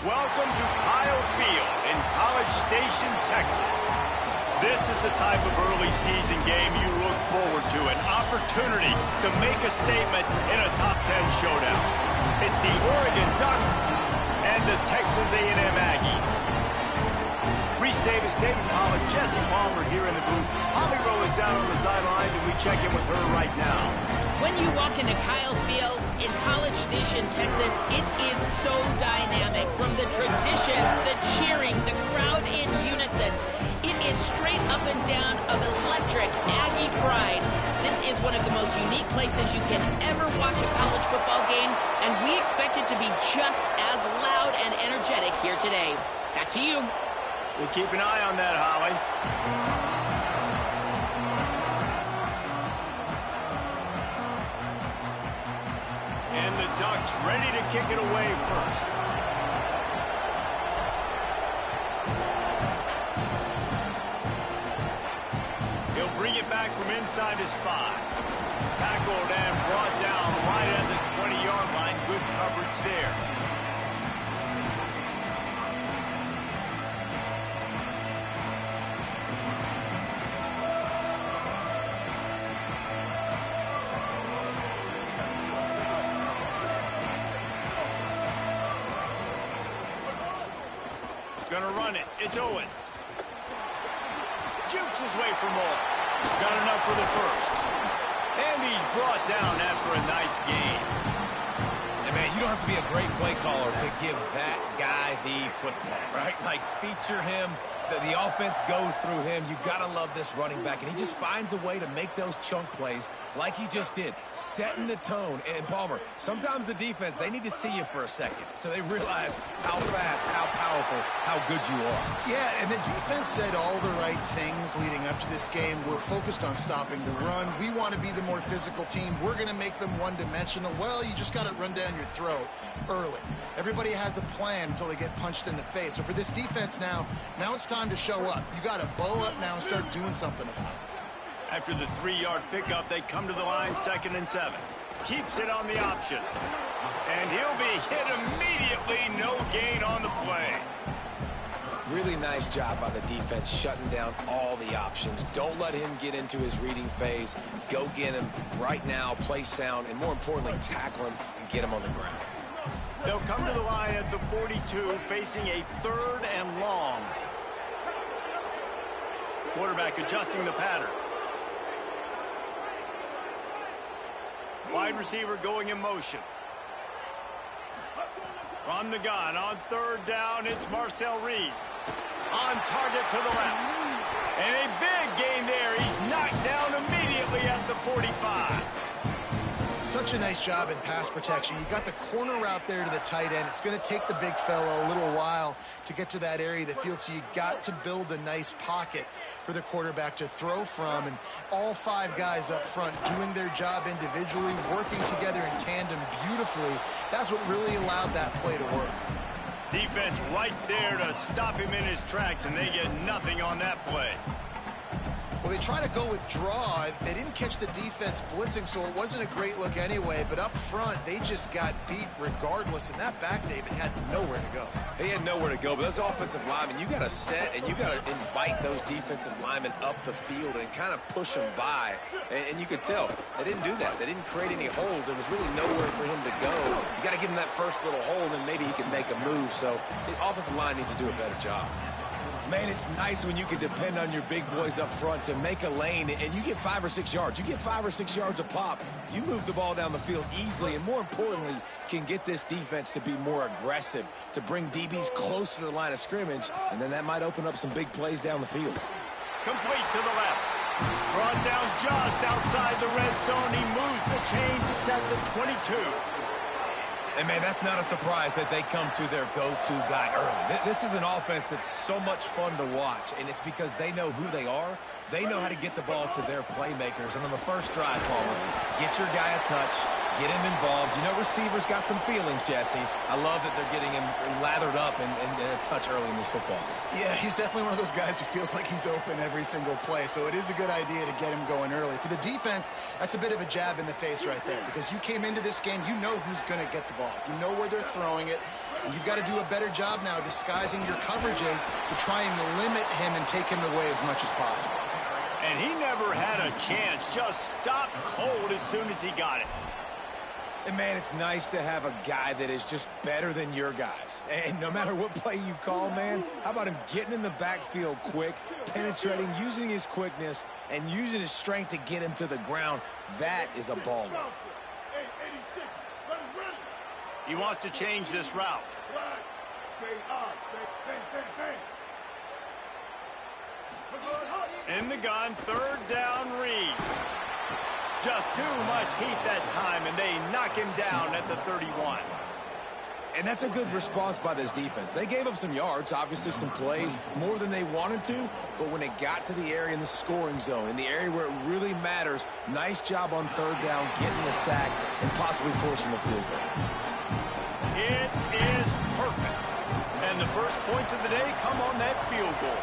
Welcome to Kyle Field in College Station, Texas. This is the type of early season game you look forward to, an opportunity to make a statement in a top 10 showdown. It's the Oregon Ducks and the Texas A&M Aggies. Reese Davis, David Pollack, Jesse Palmer here in the booth. Holly Rowe is down on the sidelines, and we check in with her right now. When you walk into Kyle Field in College Station, Texas, it is so dynamic. From the traditions, the cheering, the crowd in unison, it is straight up and down of electric Aggie pride. This is one of the most unique places you can ever watch a college football game, and we expect it to be just as loud and energetic here today. Back to you. We'll keep an eye on that, Holly. And the Ducks ready to kick it away first. He'll bring it back from inside his 5. Tackled and brought down right at the 20-yard line. Good coverage there. Gonna run it. It's Owens. Jukes his way for more. Got enough for the first. And he's brought down after a nice game. And man, you don't have to be a great play caller to give that guy the football, right? Like, feature him. The offense goes through him. You got to love this running back. And he just finds a way to make those chunk plays like he just did, setting the tone. And Palmer, sometimes the defense, they need to see you for a second so they realize how fast, how powerful, how good you are. Yeah, and the defense said all the right things leading up to this game. We're focused on stopping the run. We want to be the more physical team. We're going to make them one-dimensional. Well, you just got to run down your throat early. Everybody has a plan until they get punched in the face. So for this defense now it's time to show up. You got to bow up now and start doing something about it. After the 3-yard pickup, they come to the line, 2nd and 7. Keeps it on the option. And he'll be hit immediately. No gain on the play. Really nice job by the defense shutting down all the options. Don't let him get into his reading phase. Go get him right now, play sound, and more importantly, tackle him and get him on the ground. They'll come to the line at the 42, facing a 3rd and long. Quarterback adjusting the pattern. Wide receiver going in motion. From the gun on 3rd down, it's Marcel Reed. On target to the left. And a big gain there. He's knocked down immediately at the 45. Such a nice job in pass protection. You got the corner route there to the tight end. It's going to take the big fella a little while to get to that area of the field, so you got to build a nice pocket for the quarterback to throw from. And all 5 guys up front doing their job individually, working together in tandem beautifully. That's what really allowed that play to work. Defense right there to stop him in his tracks, and they get nothing on that play. Well, they try to go with draw. They didn't catch the defense blitzing, so it wasn't a great look anyway. But up front, they just got beat regardless. And that back, David, had nowhere to go. He had nowhere to go, but those offensive linemen, you got to set and you got to invite those defensive linemen up the field and kind of push them by. And you could tell they didn't do that. They didn't create any holes. There was really nowhere for him to go. You got to give him that first little hole, and then maybe he can make a move. So the offensive line needs to do a better job. Man, it's nice when you can depend on your big boys up front to make a lane, and you get 5 or 6 yards. You get 5 or 6 yards a pop. You move the ball down the field easily, and more importantly, can get this defense to be more aggressive, to bring DBs close to the line of scrimmage, and then that might open up some big plays down the field. Complete to the left. Brought down just outside the red zone. He moves the chains. It's at the 22. And, man, that's not a surprise that they come to their go-to guy early. This is an offense that's so much fun to watch, and it's because they know who they are. They know how to get the ball to their playmakers. And on the first drive, Palmer, get your guy a touch, get him involved. You know receivers got some feelings, Jesse. I love that they're getting him lathered up and a touch early in this football game. Yeah, he's definitely one of those guys who feels like he's open every single play, so it is a good idea to get him going early. For the defense, that's a bit of a jab in the face right there, because you came into this game, you know who's going to get the ball. You know where they're throwing it. And you've got to do a better job now disguising your coverages to try and limit him and take him away as much as possible. And he never had a chance. Just stopped cold as soon as he got it. And, man, it's nice to have a guy that is just better than your guys. And no matter what play you call, man, how about him getting in the backfield quick, penetrating, using his quickness, and using his strength to get him to the ground. That is a baller. He wants to change this route. In the gun, third down, Reed. Just too much heat that time, and they knock him down at the 31. And that's a good response by this defense. They gave up some yards, obviously some plays, more than they wanted to, but when it got to the area in the scoring zone, in the area where it really matters, nice job on third down, getting the sack, and possibly forcing the field goal. It is perfect. And the first points of the day come on that field goal.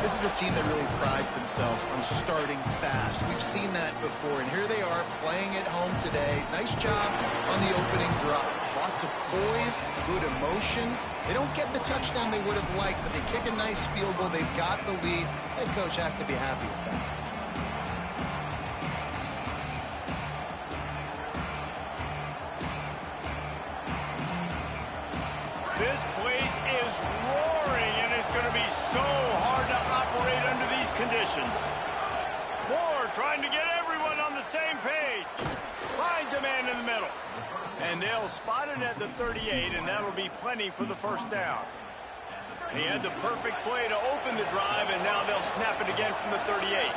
This is a team that really prides themselves on starting fast. We've seen that before, and here they are playing at home today. Nice job on the opening drop. Lots of poise, good emotion. They don't get the touchdown they would have liked, but they kick a nice field goal. They've got the lead. Head coach has to be happy with that. This place is roaring, and it's going to be so hard to operate under these conditions. Moore trying to get everyone on the same page. Finds a man in the middle. And they'll spot it at the 38, and that'll be plenty for the first down. He had the perfect play to open the drive, and now they'll snap it again from the 38.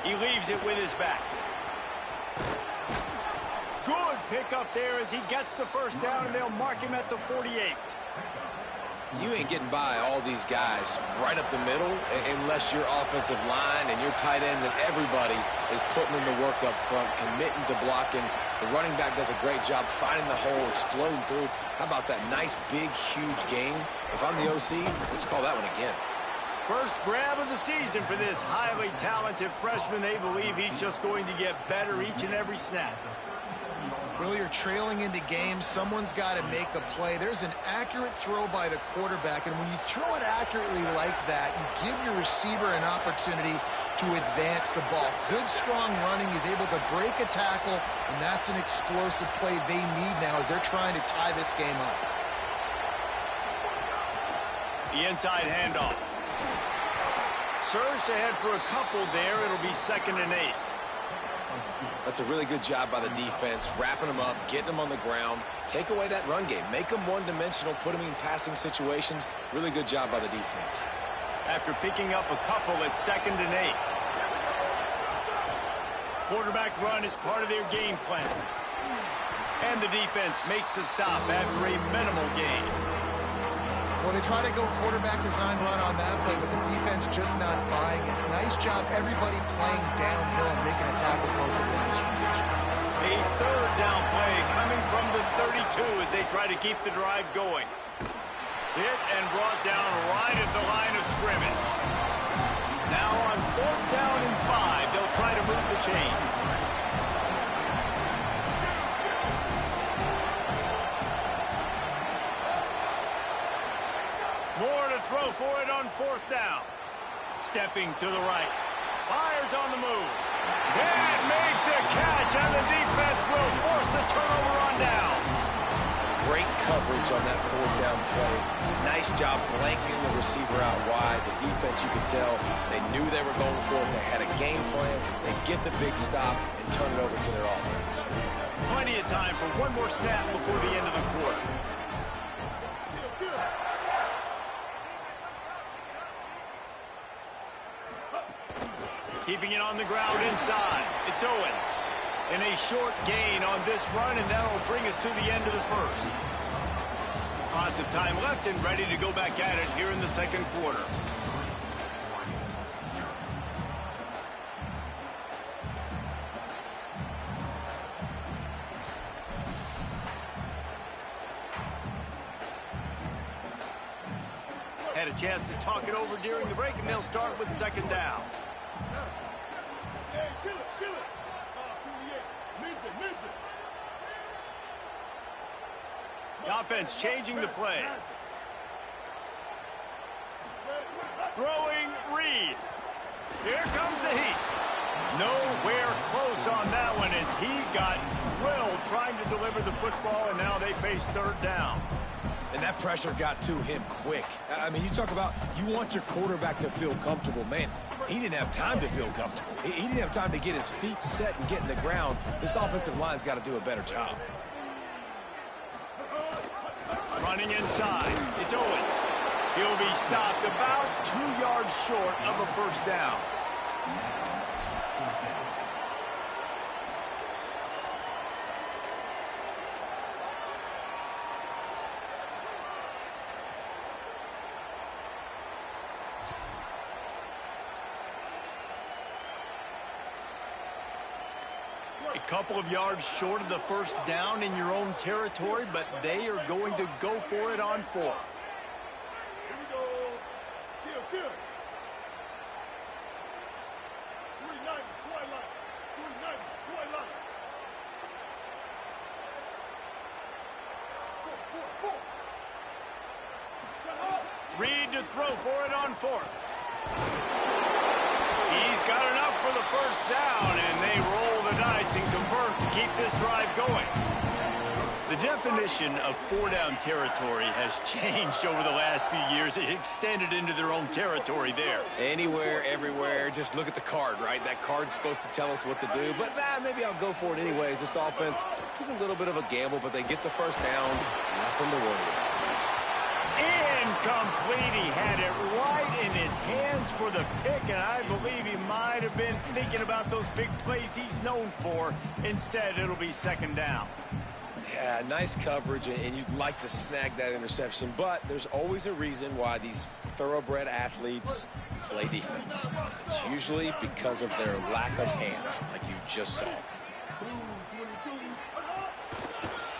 He leaves it with his back. Good pickup there as he gets the first down, and they'll mark him at the 48. You ain't getting by all these guys right up the middle unless your offensive line and your tight ends and everybody is putting in the work up front, committing to blocking. The running back does a great job finding the hole, exploding through. How about that nice, big, huge game? If I'm the OC, let's call that one again. First grab of the season for this highly talented freshman. They believe he's just going to get better each and every snap. Really, you're trailing into games. Someone's got to make a play. There's an accurate throw by the quarterback, and when you throw it accurately like that, you give your receiver an opportunity to advance the ball. Good, strong running. He's able to break a tackle, and that's an explosive play they need now as they're trying to tie this game up. The inside handoff. Surged ahead for a couple there. It'll be 2nd and 8. That's a really good job by the defense, wrapping them up, getting them on the ground. Take away that run game. Make them one-dimensional, put them in passing situations. Really good job by the defense. After picking up a couple at 2nd and 8. Quarterback run is part of their game plan. And the defense makes the stop after a minimal gain. Well, they try to go quarterback design run on that play, but the defense just not buying it. Nice job, everybody playing downhill and making a tackle close to the line of scrimmage. A third down play coming from the 32 as they try to keep the drive going. Hit and brought down right at the line of scrimmage. Now on 4th down and 5, they'll try to move the chains. More to throw for it on 4th down. Stepping to the right. Fires on the move. Can't make the catch, and the defense will force the turnover on downs. Great coverage on that 4th down play. Nice job blanketing the receiver out wide. The defense, you could tell, they knew they were going for it. They had a game plan. They get the big stop and turn it over to their offense. Plenty of time for one more snap before the end of the quarter. Keeping it on the ground inside. It's Owens. And a short gain on this run, and that'll bring us to the end of the first. Lots of time left and ready to go back at it here in the second quarter. Had a chance to talk it over during the break, and they'll start with second down. The offense changing the play. Throwing Reed. Here comes the heat. Nowhere close on that one as he got drilled trying to deliver the football, and now they face third down. And that pressure got to him quick. I mean, you talk about you want your quarterback to feel comfortable. Man, he didn't have time to feel comfortable. He didn't have time to get his feet set and get in the ground. This offensive line's got to do a better job. Running inside, it's Owens. He'll be stopped about 2 yards short of a first down. A couple of yards short of the first down in your own territory, but they are going to go for it on fourth. Here we go. Kill. 390, Twilight. 390, Twilight. Reed to throw for it on fourth. He's got enough for the first down, and they roll the dice and convert to keep this drive going. The definition of four-down territory has changed over the last few years. It extended into their own territory there. Anywhere, everywhere, just look at the card, right? That card's supposed to tell us what to do, but maybe I'll go for it anyways. This offense took a little bit of a gamble, but they get the first down. Nothing to worry about. Incomplete. He had it right in his hands for the pick, and I believe he might have been thinking about those big plays he's known for. Instead, it'll be second down. Yeah, nice coverage, and you'd like to snag that interception, but there's always a reason why these thoroughbred athletes play defense. It's usually because of their lack of hands, like you just saw.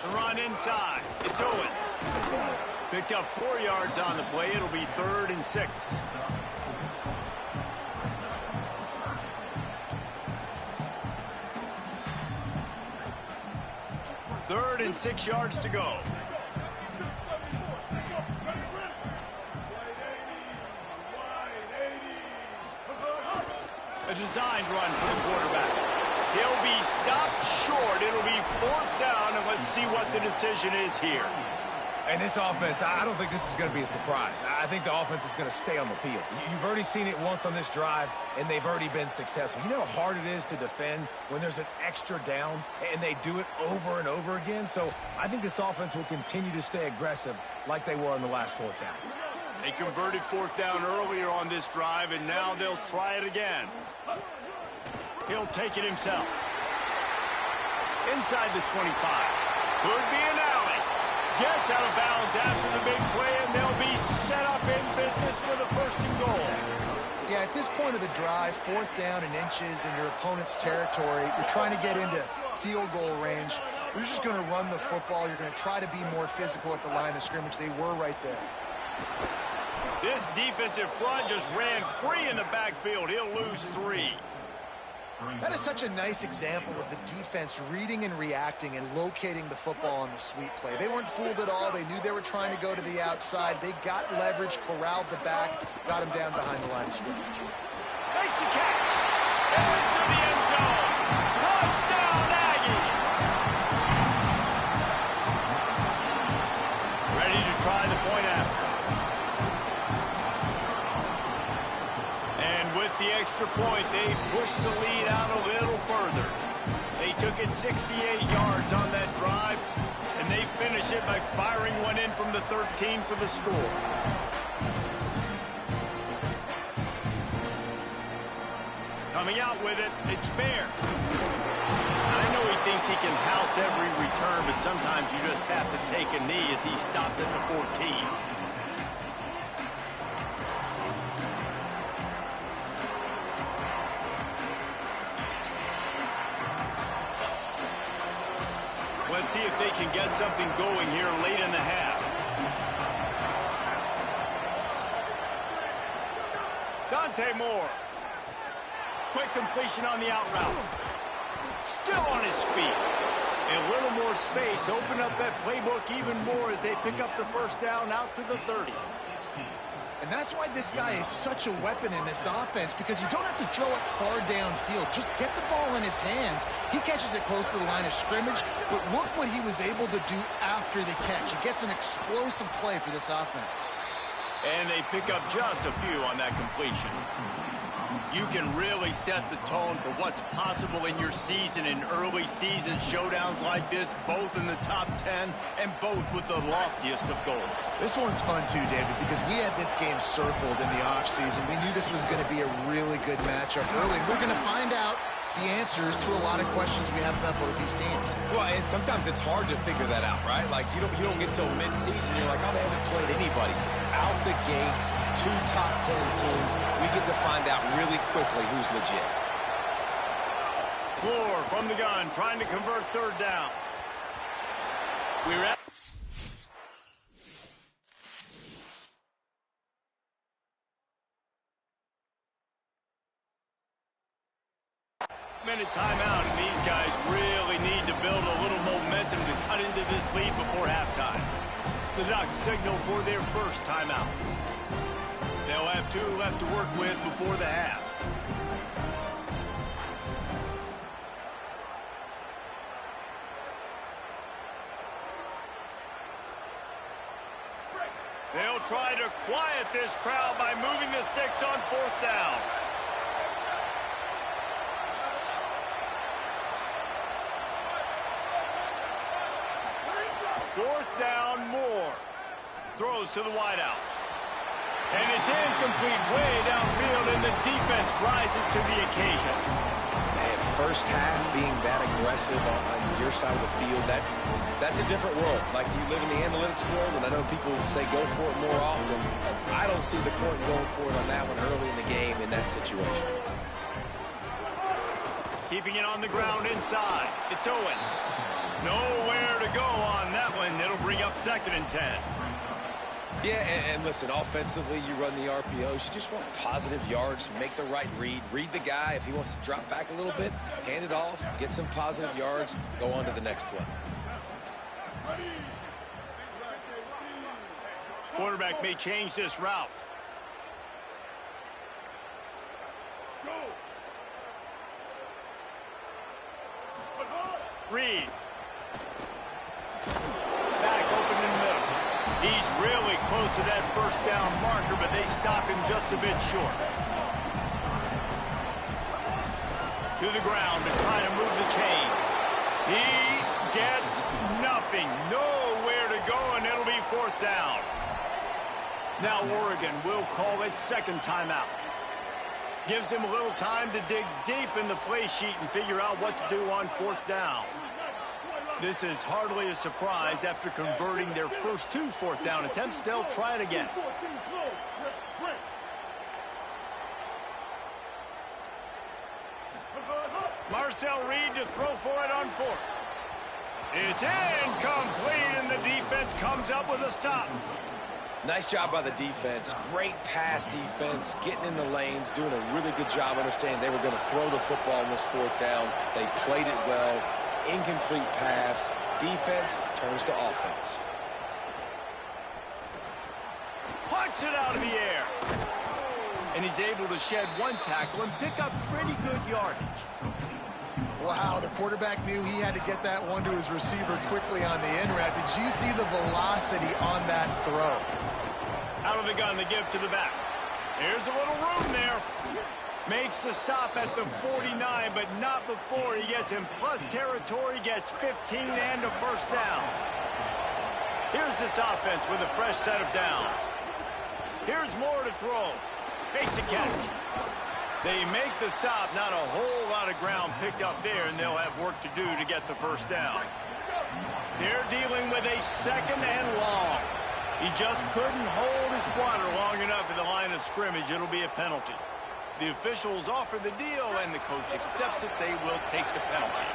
The run inside. It's Owens. Picked up 4 yards on the play. It'll be 3rd and 6. Third and 6 yards to go. A designed run for the quarterback. He'll be stopped short. It'll be 4th down, and let's see what the decision is here. And this offense, I don't think this is going to be a surprise. I think the offense is going to stay on the field. You've already seen it once on this drive, and they've already been successful. You know how hard it is to defend when there's an extra down, and they do it over and over again? So I think this offense will continue to stay aggressive like they were on the last 4th down. They converted 4th down earlier on this drive, and now they'll try it again. He'll take it himself. Inside the 25. Could be an alley. Gets out of bounds after the big play, and they'll be set up in business for the 1st and goal. Yeah, at this point of the drive, 4th down and inches in your opponent's territory, you're trying to get into field goal range. You're just going to run the football. You're going to try to be more physical at the line of scrimmage. They were right there. This defensive front just ran free in the backfield. He'll lose 3. That is such a nice example of the defense reading and reacting and locating the football on the sweep play. They weren't fooled at all. They knew they were trying to go to the outside. They got leverage, corralled the back, got him down behind the line of scrimmage. Makes a catch. Into the end zone. Touchdown, Aggie. Ready to try the point after. The extra point, they pushed the lead out a little further. They took it 68 yards on that drive, and they finish it by firing one in from the 13 for the score. Coming out with it, it's Bear. I know he thinks he can house every return, but sometimes you just have to take a knee as he stopped at the 14. Let's see if they can get something going here late in the half. Dante Moore. Quick completion on the out route. Still on his feet. A little more space. Open up that playbook even more as they pick up the first down out to the 30. And that's why this guy is such a weapon in this offense, because you don't have to throw it far downfield. Just get the ball in his hands. He catches it close to the line of scrimmage, but look what he was able to do after the catch. He gets an explosive play for this offense. And they pick up just a few on that completion. You can really set the tone for what's possible in your season in early season showdowns like this, both in the top 10 and both with the loftiest of goals. This one's fun too, David, because we had this game circled in the offseason. We knew this was going to be a really good matchup early. We're going to find out the answers to a lot of questions we have about both these teams. Well, and sometimes it's hard to figure that out, right? Like, you don't get till mid-season, you're like, oh, they haven't played anybody. Out the gates, 2 top 10 teams, we get to find out really quickly who's legit. Moore from the gun, trying to convert third down. We're at minute timeout, and these guys really need to build a little momentum to cut into this lead before halftime. The Ducks signal for their first timeout. They'll have 2 left to work with before the half. They'll try to quiet this crowd by moving the sticks on 4th down. Fourth down, Moore. Throws to the wideout. And it's incomplete, way downfield, and the defense rises to the occasion. Man, first half being that aggressive on your side of the field, that's a different world. Like, you live in the analytics world, and I know people say go for it more often. I don't see the point going for it on that one early in the game in that situation. Keeping it on the ground inside. It's Owens. Nowhere to go on that one. It'll bring up 2nd and 10. Yeah, and listen, offensively, you run the RPOs. You just want positive yards, make the right read the guy. If he wants to drop back a little bit, hand it off, get some positive yards, go on to the next play. Quarterback may change this route. Reed. Back open in the middle. He's really close to that first down marker, but they stop him just a bit short. To the ground to try to move the chains. He gets nothing. Nowhere to go, and it'll be 4th down. Now Oregon will call it 2nd timeout. Gives him a little time to dig deep in the play sheet and figure out what to do on 4th down. This is hardly a surprise. After converting their first 2 4th down attempts, they'll try it again. Marcel Reed to throw for it on 4th. It's incomplete, and the defense comes up with a stop. Nice job by the defense. Great pass defense, getting in the lanes, doing a really good job understanding they were going to throw the football on this 4th down. They played it well. Incomplete pass. Defense turns to offense. Punts it out of the air. And he's able to shed 1 tackle and pick up pretty good yardage. Wow, the quarterback knew he had to get that one to his receiver quickly on the in route. Did you see the velocity on that throw? Out of the gun to give to the back. Here's a little room there. Makes the stop at the 49, but not before he gets in plus territory, gets 15 and a first down. Here's this offense with a fresh set of downs. Here's Moore to throw. Makes a catch. They make the stop. Not a whole lot of ground picked up there, and they'll have work to do to get the first down. They're dealing with a second and long. He just couldn't hold his water long enough at the line of scrimmage. It'll be a penalty. The officials offer the deal, and the coach accepts it. They will take the penalty.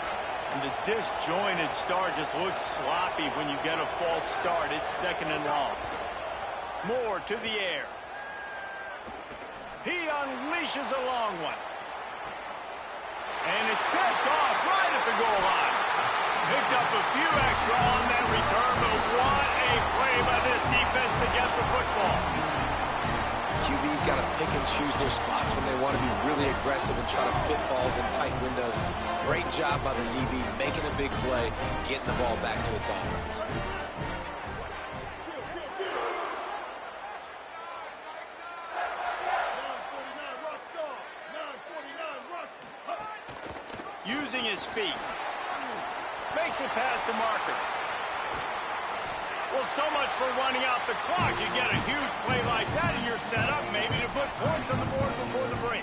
And the disjointed start just looks sloppy when you get a false start. It's second and long. Moore to the air. He unleashes a long one. And it's picked off right at the goal line. Picked up a few extra on that return, but what a play by this defense to get the football. QB's got to pick and choose their spots when they want to be really aggressive and try to fit balls in tight windows. Great job by the DB making a big play, getting the ball back to its offense. Using his feet. Makes it past the marker. Well, so much for running out the clock. You get a huge play like that and you're set up maybe to put points on the board before the break.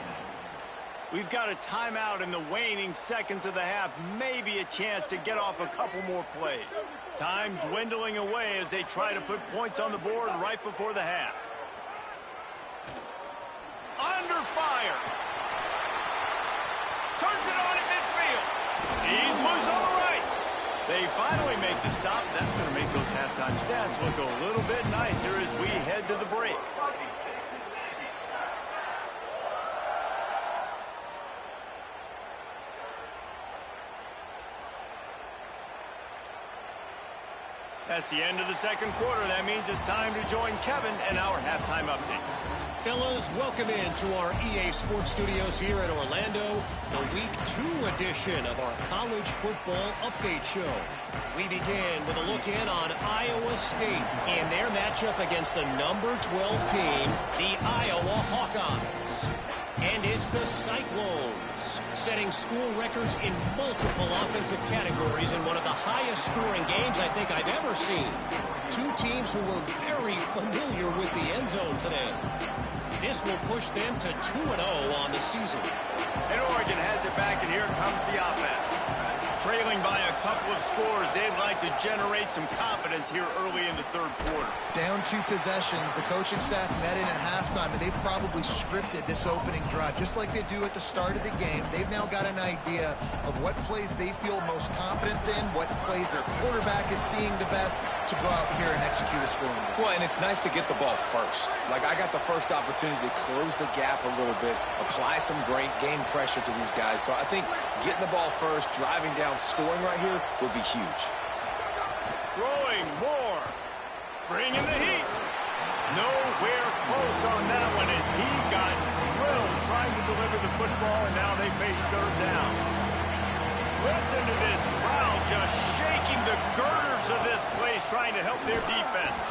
We've got a timeout in the waning seconds of the half. Maybe a chance to get off a couple more plays. Time dwindling away as they try to put points on the board right before the half. Under fire. Turns it on at midfield. He's loose on the right. They finally make the stop. That's going to make those halftime stats look a little bit nicer as we head to the break. That's the end of the second quarter. That means it's time to join Kevin and our halftime update. Fellas, welcome into our EA Sports Studios here in Orlando, the Week 2 edition of our College Football Update Show. We begin with a look in on Iowa State in their matchup against the number 12 team, the Iowa Hawkeyes. And it's the Cyclones, setting school records in multiple offensive categories in one of the highest scoring games I think I've ever seen. Two teams who were very familiar with the end zone today. This will push them to 2-0 on the season. And Oregon has it back, and here comes the offense. Trailing by a couple of scores, they'd like to generate some confidence here early in the third quarter. Down 2 possessions, the coaching staff met in at halftime, and they've probably scripted this opening drive, just like they do at the start of the game. They've now got an idea of what plays they feel most confident in, what plays their quarterback is seeing the best to go out here and execute a scoring drive. Well, and it's nice to get the ball first. Like, I got the first opportunity to close the gap a little bit, apply some great game pressure to these guys. So I think getting the ball first, driving down, scoring right here will be huge. Throwing more. Bringing the heat. Nowhere close on that one as he got drilled trying to deliver the football, and now they face third down. Listen to this crowd just shaking the girders of this place trying to help their defense.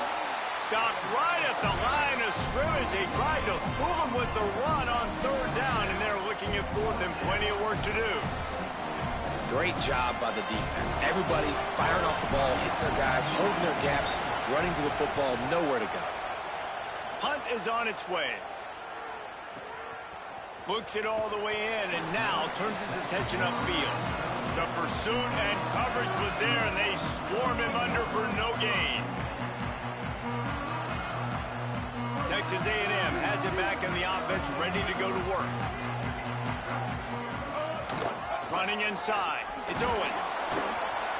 Stopped right at the line of scrimmage. They tried to fool him with the run on third down, and they're looking at fourth and plenty of work to do. Great job by the defense. Everybody firing off the ball, hitting their guys, holding their gaps, running to the football, nowhere to go. Punt is on its way. Looks it all the way in, and now turns his attention upfield. The pursuit and coverage was there, and they swarm him under for no gain. Texas A&M has it back in the offense, ready to go to work. Running inside, it's Owens.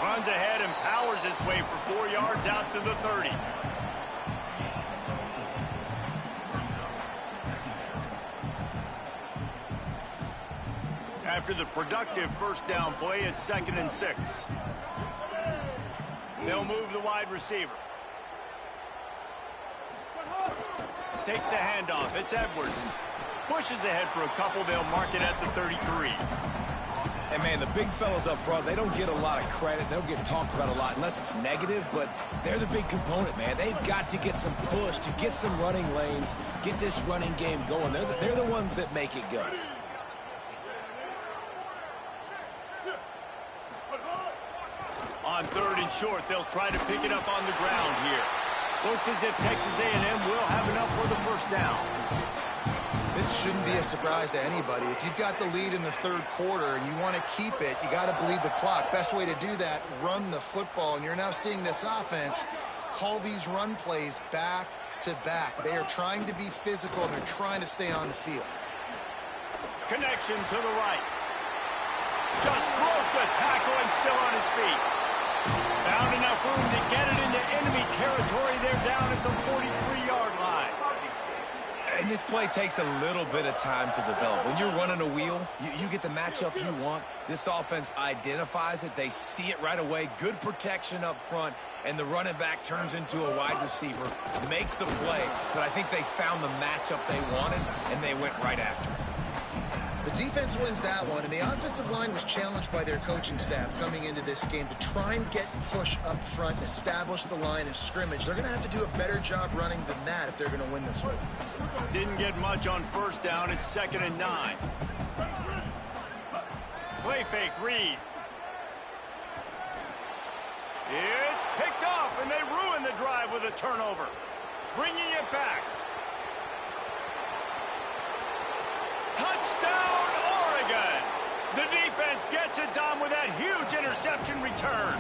Runs ahead and powers his way for 4 yards out to the 30. After the productive first down play, it's 2nd and 6. They'll move the wide receiver. Takes the handoff. It's Edwards. Pushes ahead for a couple. They'll mark it at the 33. And, man, the big fellas up front, they don't get a lot of credit. They'll get talked about a lot unless it's negative, but they're the big component, man. They've got to get some push, to get some running lanes, get this running game going. They're the ones that make it go. On 3rd and short, they'll try to pick it up on the ground here. Looks as if Texas A&M will have enough for the first down. This shouldn't be a surprise to anybody. If you've got the lead in the third quarter and you want to keep it, you got to bleed the clock. Best way to do that, run the football. And you're now seeing this offense call these run plays back to back. They are trying to be physical, and they're trying to stay on the field. Connection to the right. Just broke the tackle and still on his feet. Found enough room to get it into enemy territory. They're down at the 43-yard line. And this play takes a little bit of time to develop. When you're running a wheel, you get the matchup you want. This offense identifies it. They see it right away. Good protection up front. And the running back turns into a wide receiver, makes the play. But I think they found the matchup they wanted, and they went right after it. The defense wins that one, and the offensive line was challenged by their coaching staff coming into this game to try and get push up front and establish the line of scrimmage. They're going to have to do a better job running than that if they're going to win this one. Didn't get much on first down. It's 2nd and 9. Play fake, Reed. It's picked off, and they ruin the drive with a turnover. Bringing it back. Touchdown, Oregon! The defense gets it done with that huge interception return.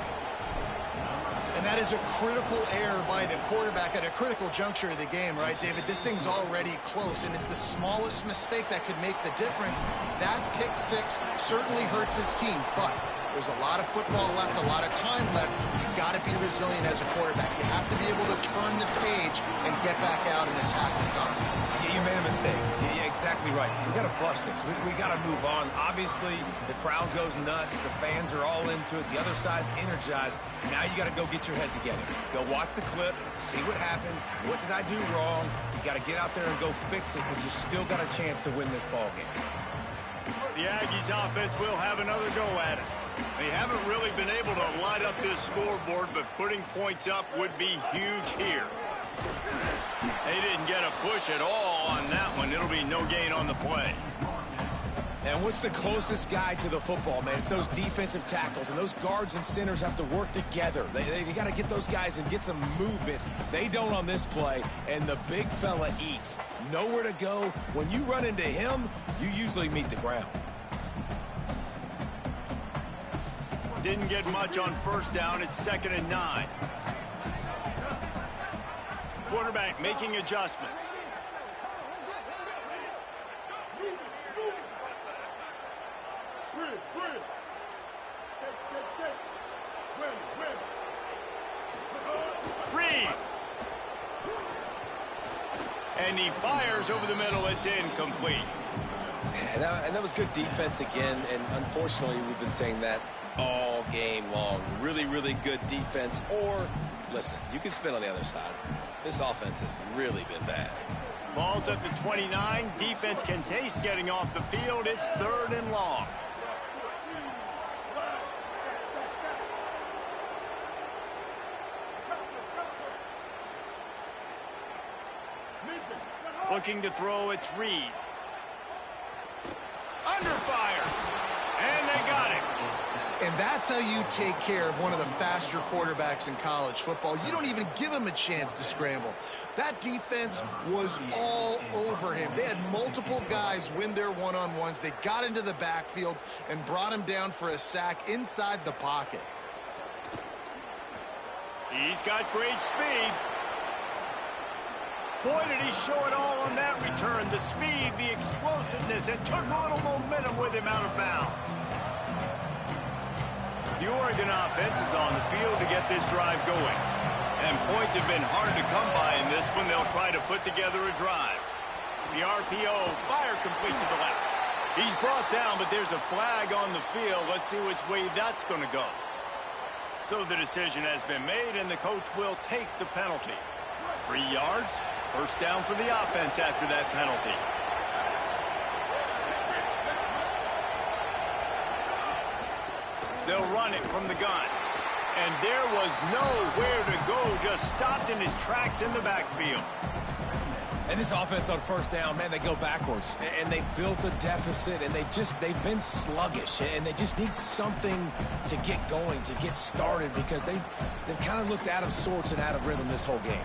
And that is a critical error by the quarterback at a critical juncture of the game, right, David? This thing's already close, and it's the smallest mistake that could make the difference. That pick six certainly hurts his team, but there's a lot of football left, a lot of time left. You've got to be resilient as a quarterback. You have to be able to turn the page and get back out and attack with confidence. You made a mistake. Yeah, exactly right. We got to flush this. We got to move on. Obviously, the crowd goes nuts. The fans are all into it. The other side's energized. Now you got to go get your head together. Go watch the clip, see what happened. What did I do wrong? You got to get out there and go fix it, because you still got a chance to win this ball game. The Aggies offense will have another go at it. They haven't really been able to light up this scoreboard, but putting points up would be huge here. They didn't get a push at all on that one. It'll be no gain on the play. And what's the closest guy to the football, man? It's those defensive tackles, and those guards and centers have to work together. They got to get those guys and get some movement. They don't on this play, and the big fella eats. Nowhere to go. When you run into him, you usually meet the ground. Didn't get much on first down. It's 2nd and 9. Quarterback making adjustments. Reed. And he fires over the middle. It's incomplete. And that was good defense again, and unfortunately we've been saying that all game long. Really, really good defense. Or, listen, you can spin on the other side. This offense has really been bad. Ball's at the 29. Defense can taste getting off the field. It's 3rd and long. Looking to throw, it's Reed. Under fire. And they got it. And that's how you take care of one of the faster quarterbacks in college football. You don't even give him a chance to scramble. That defense was all over him. They had multiple guys win their one-on-ones. They got into the backfield and brought him down for a sack inside the pocket. He's got great speed. Boy, did he show it all on that return. The speed, the explosiveness, and took a little momentum with him out of bounds. The Oregon offense is on the field to get this drive going. And points have been hard to come by in this one. They'll try to put together a drive. The RPO, fire complete to the left. He's brought down, but there's a flag on the field. Let's see which way that's going to go. So the decision has been made, and the coach will take the penalty. 3 yards, first down for the offense after that penalty. They'll run it from the gun. And there was nowhere to go, just stopped in his tracks in the backfield. And this offense on first down, man, they go backwards. And they built a deficit, and they've been sluggish. And they just need something to get going, to get started, because they've kind of looked out of sorts and out of rhythm this whole game.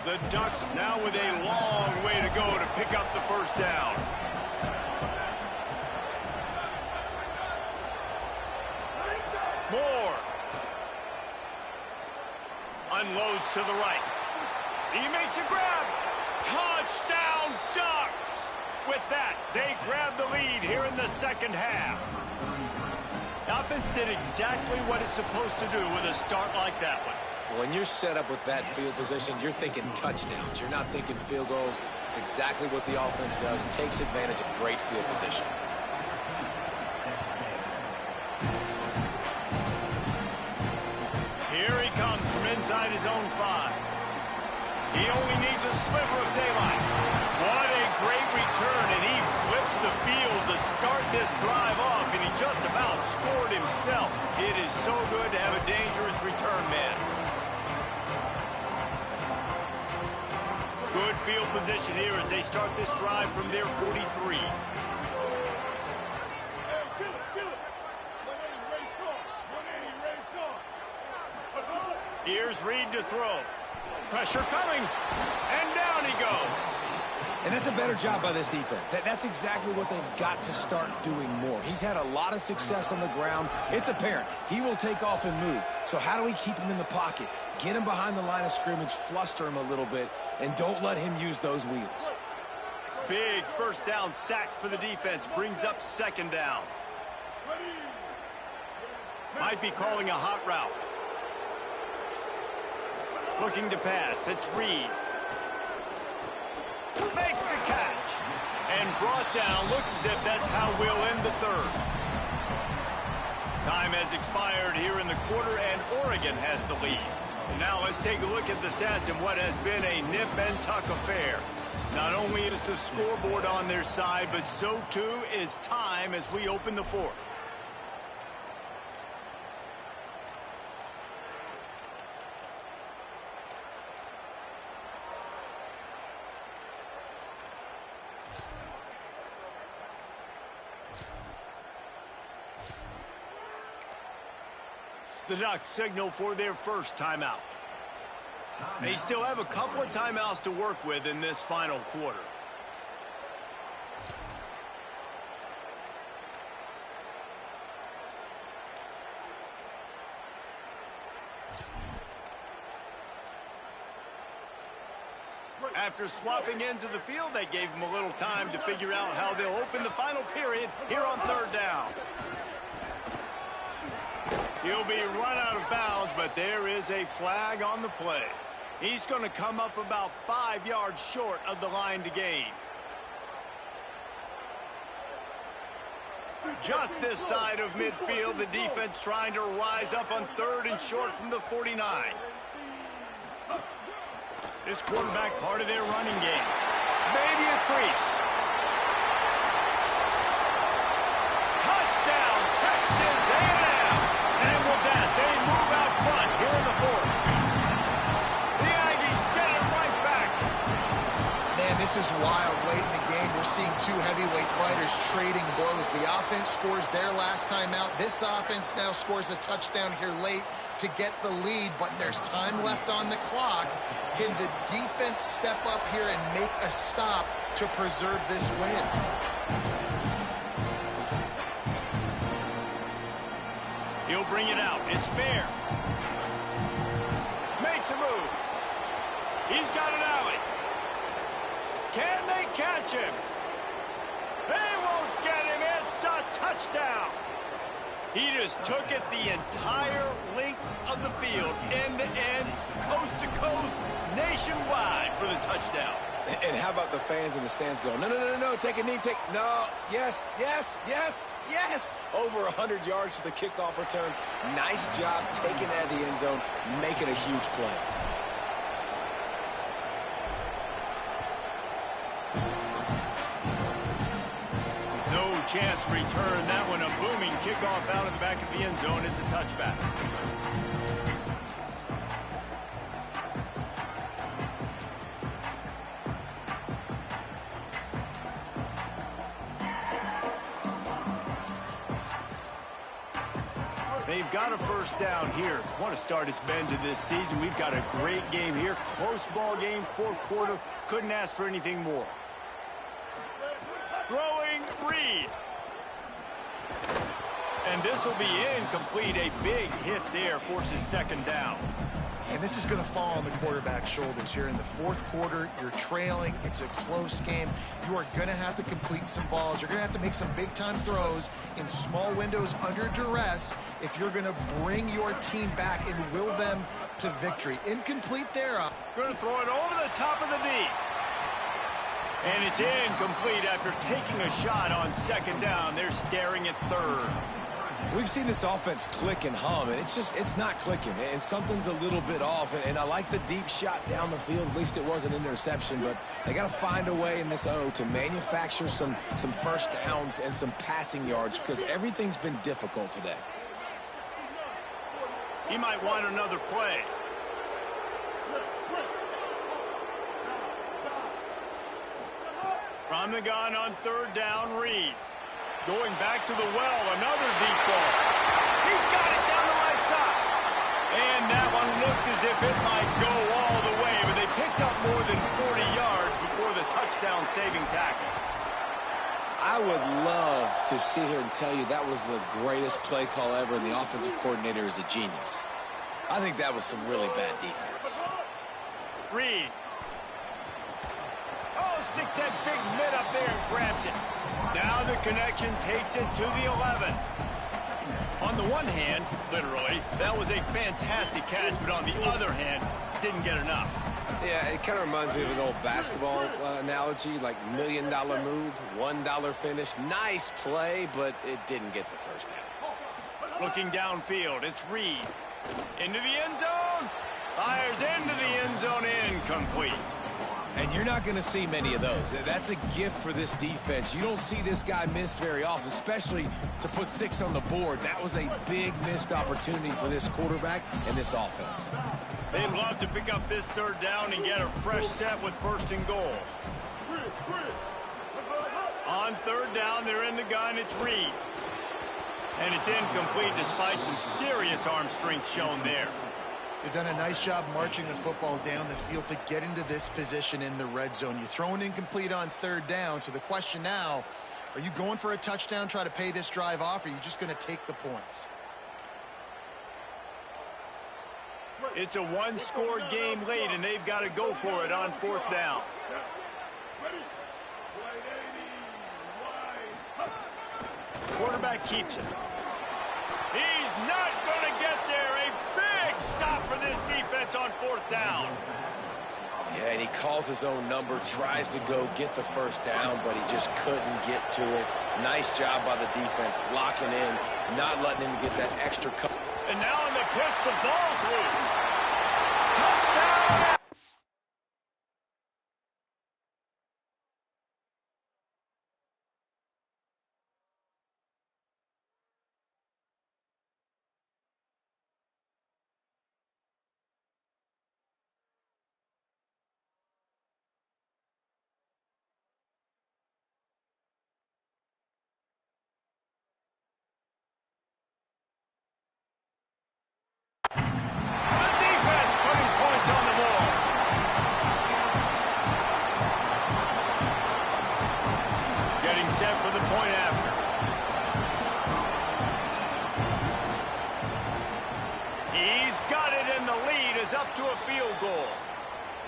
The Ducks now with a long way to go to pick up the first down. Moore. Unloads to the right. He makes a grab. Touchdown, Ducks! With that, they grab the lead here in the second half. The offense did exactly what it's supposed to do with a start like that one. When you're set up with that field position, you're thinking touchdowns. You're not thinking field goals. It's exactly what the offense does. Takes advantage of great field position. Here he comes from inside his own 5. He only needs a sliver of daylight. What a great return, and he flips the field to start this drive off, and he just about scored himself. It is so good to have a dangerous return man. Good field position here as they start this drive from their 43. Hey, kill it. 180 race car. 180 race car. Here's Reed to throw. Pressure coming, and down he goes. And that's a better job by this defense. That's exactly what they've got to start doing more. He's had a lot of success on the ground. It's apparent. He will take off and move. So how do we keep him in the pocket? Get him behind the line of scrimmage, fluster him a little bit, and don't let him use those wheels. Big first down sack for the defense. Brings up second down. Might be calling a hot route. Looking to pass. It's Reed. Makes the catch. And brought down. Looks as if that's how we'll end the third. Time has expired here in the quarter, and Oregon has the lead. And now let's take a look at the stats in what has been a nip and tuck affair. Not only is the scoreboard on their side, but so too is time as we open the fourth. The Ducks signal for their first timeout. They still have a couple of timeouts to work with in this final quarter. After swapping ends of the field, they gave them a little time to figure out how they'll open the final period here on third down. He'll be run out of bounds, but there is a flag on the play. He's going to come up about 5 yards short of the line to gain. Just this side of midfield, the defense trying to rise up on third and short from the 49. This quarterback part of their running game. Maybe a crease. Touchdown, Texas A&M. And with that, they move out front here in the fourth. The Aggies get it right back. Man, this is wild. Late in the game, we're seeing two heavyweight fighters trading blows. The offense scores their last time out. This offense now scores a touchdown here late to get the lead, but there's time left on the clock. Can the defense step up here and make a stop to preserve this win? He'll bring it out. It's Bear. Makes a move. He's got an alley. Can they catch him? They won't get him. It's a touchdown. He just took it the entire length of the field, end to end, coast to coast, nationwide for the touchdown. And how about the fans in the stands going, no, take a knee, no, yes. Over 100 yards to the kickoff return. Nice job taking that in the end zone, making a huge play. No chance to return that one. A booming kickoff out of the back of the end zone. It's a touchback. They've we've got a first down here. What a start it's been to this season. We've got a great game here. Close ball game, fourth quarter. Couldn't ask for anything more. Throwing, Reed. And this will be incomplete. A big hit there forces second down. And this is going to fall on the quarterback's shoulders here in the fourth quarter. You're trailing. It's a close game. You are going to have to complete some balls. You're going to have to make some big-time throws in small windows under duress if you're going to bring your team back and will them to victory. Incomplete there. Going to throw it over the top of the D. And it's incomplete after taking a shot on second down. They're staring at third. We've seen this offense click and hum, and it's not clicking, and something's a little bit off. And I like the deep shot down the field. At least it was an interception, but they got to find a way in this O to manufacture some first downs and some passing yards because everything's been difficult today. He might want another play. From the gun on third down, Reed. Going back to the well, another deep ball. He's got it down the right side. And that one looked as if it might go all the way, but they picked up more than 40 yards before the touchdown-saving tackle. I would love to sit here and tell you that was the greatest play call ever, and the offensive coordinator is a genius. I think that was some really bad defense. Reed. Oh, sticks that big mid up there and grabs it. Now the connection takes it to the 11. On the one hand, literally, that was a fantastic catch, but on the other hand, didn't get enough. Yeah, it kind of reminds me of an old basketball analogy, like $1 million move, $1 finish. Nice play, but it didn't get the first down. Looking downfield, it's Reed. Into the end zone. Fires into the end zone, incomplete. And you're not going to see many of those. That's a gift for this defense. You don't see this guy miss very often, especially to put 6 on the board. That was a big missed opportunity for this quarterback and this offense. They'd love to pick up this third down and get a fresh set with first and goal. On third down, they're in the gun. It's Reed. And it's incomplete despite some serious arm strength shown there. They've done a nice job marching the football down the field to get into this position in the red zone. You throw an incomplete on third down, so the question now, are you going for a touchdown, try to pay this drive off, or are you just going to take the points? It's a one-score game late, and they've got to go for it on fourth down. Quarterback keeps it. He's not going to get there. A big stop for this defense on fourth down. Yeah, and he calls his own number, tries to go get the first down, but he just couldn't get to it. Nice job by the defense, locking in, not letting him get that extra cut. And now on the pitch, the ball's loose. Touchdown! Up to a field goal.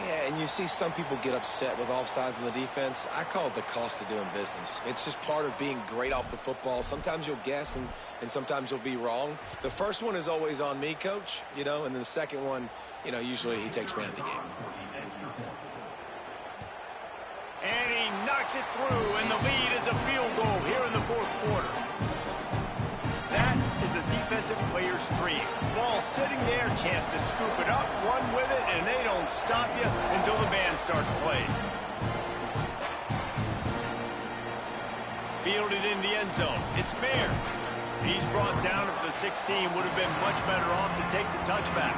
Yeah, and you see some people get upset with offsides on the defense. I call it the cost of doing business. It's just part of being great off the football. Sometimes you'll guess and sometimes you'll be wrong. The first one is always on me, coach, and then the second one, usually he takes me out of the game. And he knocks it through, and the lead is a field goal here in the fourth quarter. That is a defensive player's dream. Ball sitting there, chance to scoop it up, run with it, and they don't stop you until the band starts playing. Fielded in the end zone. It's Baird. He's brought down at the 16. Would have been much better off to take the touchback.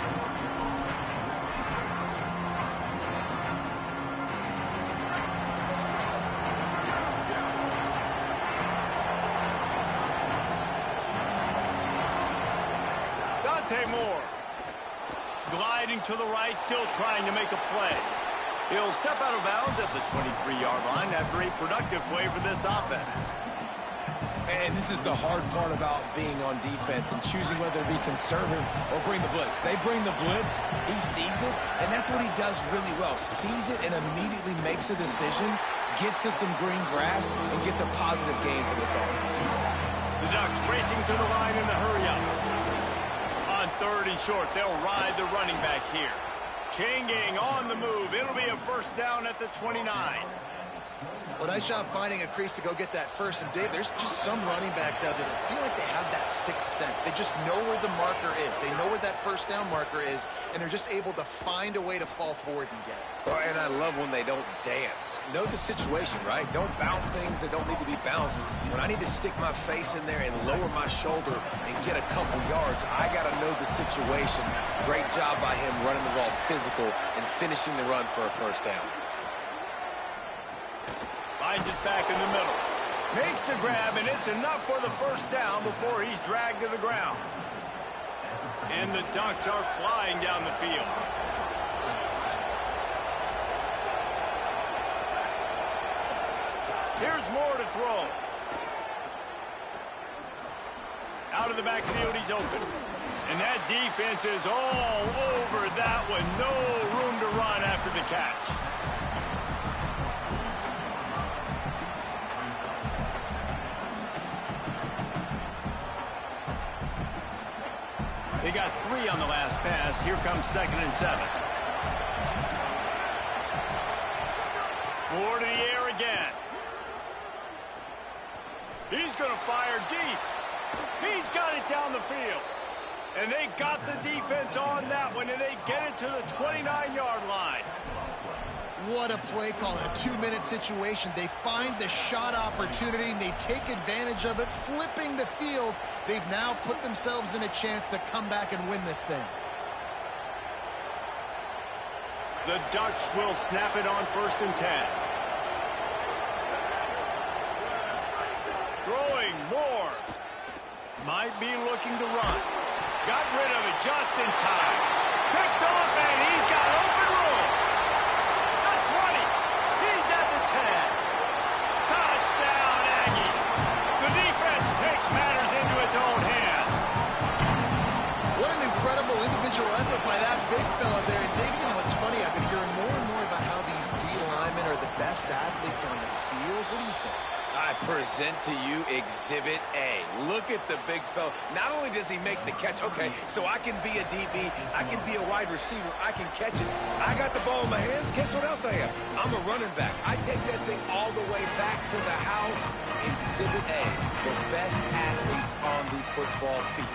Dante Moore. Gliding to the right, still trying to make a play. He'll step out of bounds at the 23-yard line after a productive play for this offense. And this is the hard part about being on defense and choosing whether to be conservative or bring the blitz. They bring the blitz, he sees it, and that's what he does really well. Sees it and immediately makes a decision, gets to some green grass, and gets a positive gain for this offense. The Ducks racing to the line in the hurry-up. On 3rd and short, they'll ride the running back here. Chain gang on the move. It'll be a first down at the 29. Well, nice job finding a crease to go get that first. And, Dave, there's just some running backs out there that feel like they have that sixth sense. They just know where the marker is. They know where that first down marker is, and they're just able to find a way to fall forward and get it. And I love when they don't dance. Know the situation, right? Don't bounce things that don't need to be bounced. When I need to stick my face in there and lower my shoulder and get a couple yards, I got to know the situation. Great job by him running the ball physical and finishing the run for a first down. Finds his back in the middle. Makes the grab, and it's enough for the first down before he's dragged to the ground. And the Ducks are flying down the field. Here's Moore to throw. Out of the backfield, he's open. And that defense is all over that one. No room to run after the catch. They got 3 on the last pass. Here comes 2nd and 7. Moore to the air again. He's going to fire deep. He's got it down the field. And they got the defense on that one, and they get it to the 29-yard line. What a play call in a 2-minute situation. They find the shot opportunity, and they take advantage of it, flipping the field. They've now put themselves in a chance to come back and win this thing. The Ducks will snap it on 1st and 10. Throwing Moore. Might be looking to run. Got rid of it just in time. Picked off, and he's got open room. The 20. He's at the 10. Touchdown, Aggie. The defense takes matters into its own hands. What an incredible individual effort by that big fella there. And Dave, you know, it's funny. I've been hearing more and more about how these D linemen are the best athletes on the field. What do you think? I present to you Exhibit A. Look at the big fella. Not only does he make the catch, okay, so I can be a DB, I can be a wide receiver, I can catch it. I got the ball in my hands. Guess what else I am? I'm a running back. I take that thing all the way back to the house. Exhibit A, the best athletes on the football field.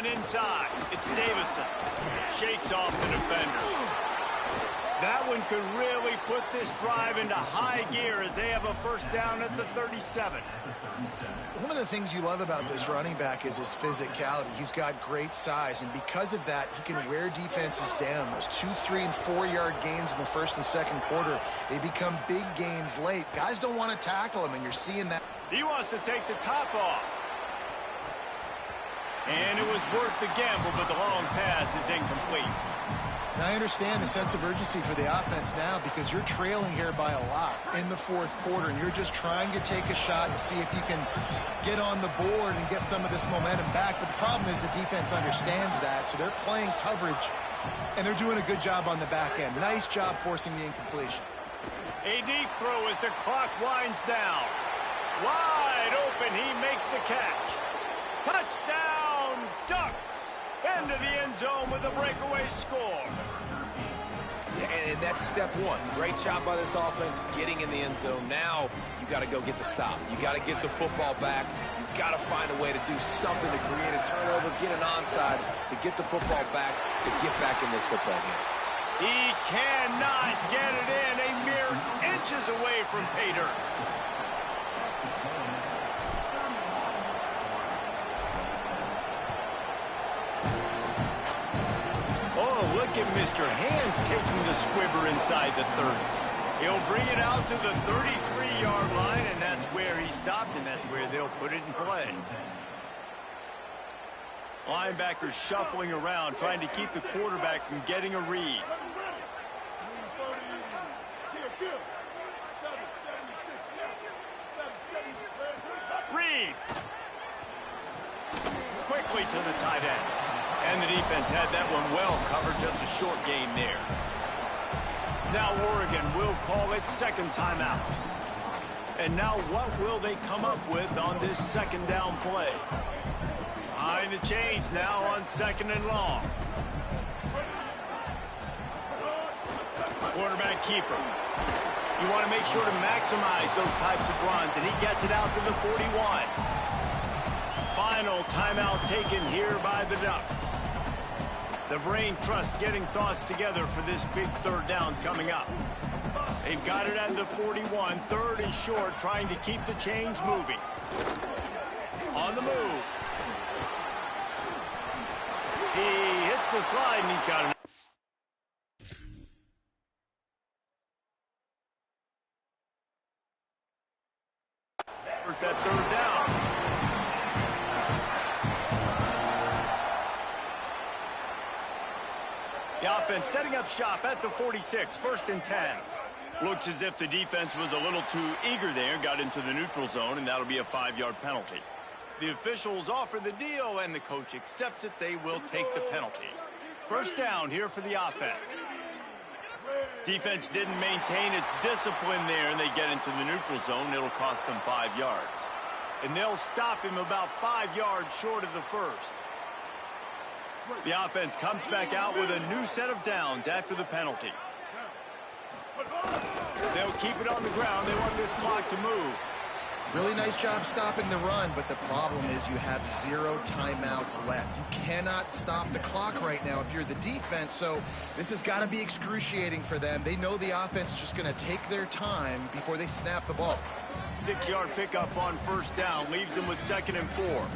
Inside, it's Davison. Shakes off the defender. That one could really put this drive into high gear as they have a first down at the 37. One of the things you love about this running back is his physicality. He's got great size, and because of that, he can wear defenses down. Those 2, 3, and 4-yard gains in the first and second quarter, they become big gains late. Guys don't want to tackle him, and you're seeing that. He wants to take the top off. And it was worth the gamble, but the long pass is incomplete. Now, I understand the sense of urgency for the offense now because you're trailing here by a lot in the fourth quarter, and you're just trying to take a shot and see if you can get on the board and get some of this momentum back. But the problem is the defense understands that, so they're playing coverage, and they're doing a good job on the back end. Nice job forcing the incompletion. A deep throw as the clock winds down. Wide open, he makes the catch. Touchdown! Ducks into the end zone with a breakaway score. Yeah, and that's step one. Great job by this offense getting in the end zone. Now you got to go get the stop. You got to get the football back. You got to find a way to do something to create a turnover, get an onside, to get the football back, to get back in this football game. He cannot get it in. A mere inches away from pay dirt. Look at Mr. Hands taking the squibber inside the 30. He'll bring it out to the 33-yard line, and that's where he stopped, and that's where they'll put it in play. Linebackers shuffling around, trying to keep the quarterback from getting a read. Reed. Quickly to the tight end. And the defense had that one well covered, just a short gain there. Now Oregon will call it second timeout. And now what will they come up with on this second down play? Behind the chains now on second and long. Quarterback keeper. You want to make sure to maximize those types of runs, and he gets it out to the 41. Final timeout taken here by the Ducks. The brain trust getting thoughts together for this big third down coming up. They've got it at the 41, third and short, trying to keep the chains moving. On the move. He hits the slide, and he's got it. That third down. The offense setting up shop at the 46, first and 10. Looks as if the defense was a little too eager there, got into the neutral zone, and that'll be a 5-yard penalty. The officials offer the deal, and the coach accepts it. They will take the penalty. First down here for the offense. Defense didn't maintain its discipline there, and they get into the neutral zone. It'll cost them 5 yards. And they'll stop him about 5 yards short of the first. The offense comes back out with a new set of downs after the penalty. They'll keep it on the ground. They want this clock to move. Really nice job stopping the run, but the problem is you have 0 timeouts left. You cannot stop the clock right now if you're the defense, so this has got to be excruciating for them. They know the offense is just going to take their time before they snap the ball. 6-yard pickup on first down leaves them with 2nd and 4.